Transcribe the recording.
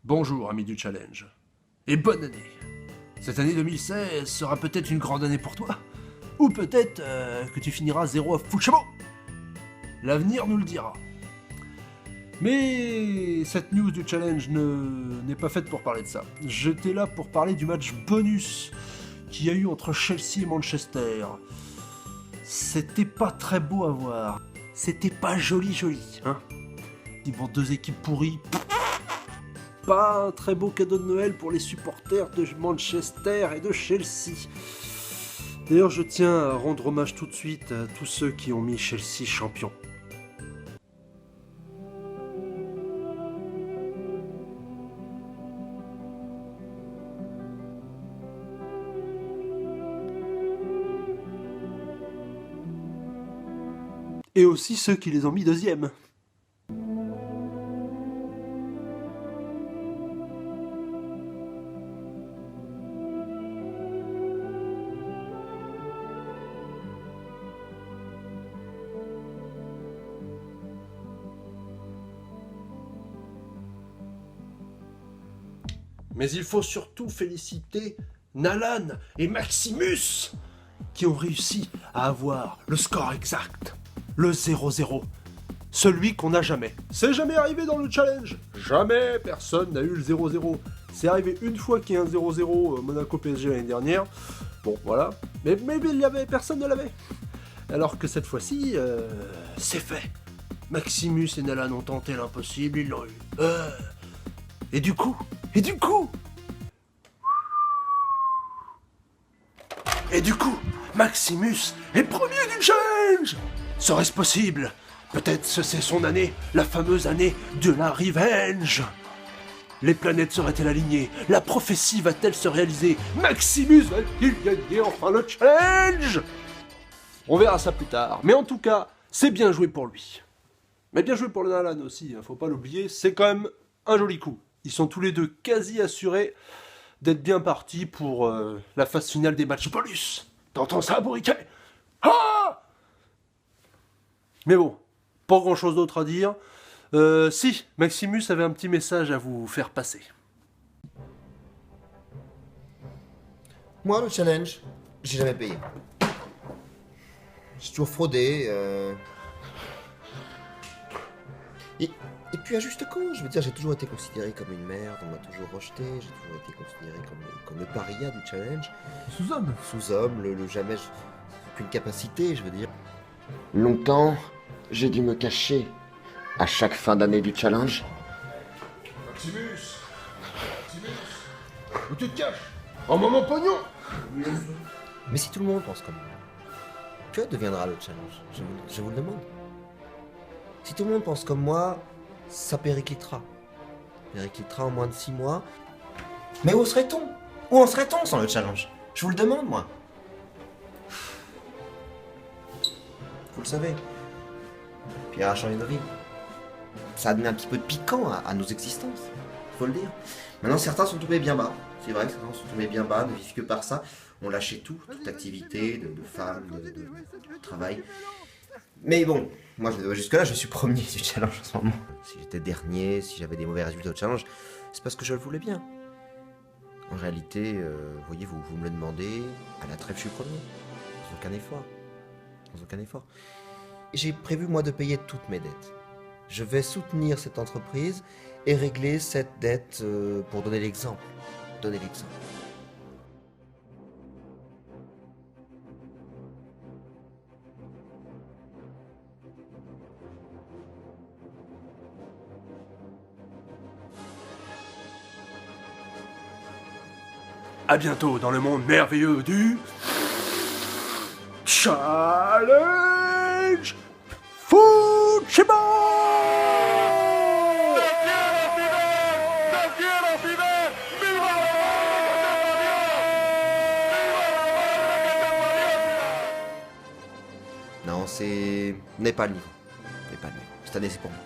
Bonjour, amis du challenge. Et bonne année. Cette année 2016 sera peut-être une grande année pour toi. Ou peut-être que tu finiras zéro à full chameau. L'avenir nous le dira. Mais cette news du challenge n'est pas faite pour parler de ça. J'étais là pour parler du match bonus qu'il y a eu entre Chelsea et Manchester. C'était pas très beau à voir. C'était pas joli, hein. Ils vont deux équipes pourries. Pas un très beau cadeau de Noël pour les supporters de Manchester et de Chelsea. D'ailleurs, je tiens à rendre hommage tout de suite à tous ceux qui ont mis Chelsea champion. Et aussi ceux qui les ont mis deuxième. Mais il faut surtout féliciter Nalan et Maximus qui ont réussi à avoir le score exact, le 0-0. Celui qu'on n'a jamais. C'est jamais arrivé dans le challenge. Jamais personne n'a eu le 0-0. C'est arrivé une fois qu'il y a un 0-0 Monaco PSG l'année dernière. Bon, voilà. Mais il y avait, personne ne l'avait. Alors que cette fois-ci, c'est fait. Maximus et Nalan ont tenté l'impossible, ils l'ont eu. Et du coup, Maximus est premier du challenge. Serait-ce possible? Peut-être que c'est son année, la fameuse année de la revenge. Les planètes seraient-elles alignées? La prophétie va-t-elle se réaliser? Maximus va-t-il gagner enfin le challenge? On verra ça plus tard. Mais en tout cas, c'est bien joué pour lui. Mais bien joué pour le Nalan aussi, faut pas l'oublier, c'est quand même un joli coup. Ils sont tous les deux quasi assurés d'être bien partis pour la phase finale des matchs bonus. T'entends ça, Bourriquet? Ah! Mais bon, pas grand chose d'autre à dire. Si, Maximus avait un petit message à vous faire passer. Moi, le challenge, j'ai jamais payé. J'ai toujours fraudé. Et puis à juste cause, je veux dire, j'ai toujours été considéré comme une merde, on m'a toujours rejeté, j'ai toujours été considéré comme le paria du challenge. Sous-homme. Sous-homme, le jamais, aucune capacité, je veux dire. Longtemps, j'ai dû me cacher à chaque fin d'année du challenge. Maximus, où tu te caches? En moment pognon. Mais si tout le monde pense comme moi, que deviendra le challenge? Je vous le demande. Si tout le monde pense comme moi, ça périclitera. Périclitera en moins de 6 mois. Mais où serait-on? Où en serait-on sans le challenge? Je vous le demande, moi. Vous le savez. Pierre a changé nos vies. Ça a donné un petit peu de piquant à nos existences. Faut le dire. Maintenant, certains sont tombés bien bas. C'est vrai que certains sont tombés bien bas, ne vivent que par ça. On lâchait tout, toute activité, de femmes, de travail. Mais bon, moi jusque-là, je suis premier du challenge en ce moment. Si j'étais dernier, si j'avais des mauvais résultats au challenge, c'est parce que je le voulais bien. En réalité, vous voyez, vous me le demandez, à la trêve, je suis premier. Sans aucun effort. Sans aucun effort. Et j'ai prévu, moi, de payer toutes mes dettes. Je vais soutenir cette entreprise et régler cette dette pour donner l'exemple. Donner l'exemple. À bientôt dans le monde merveilleux du challenge Fuchibol. Non, c'est... n'est pas le niveau. N'est pas le niveau. Cette année, c'est pour moi.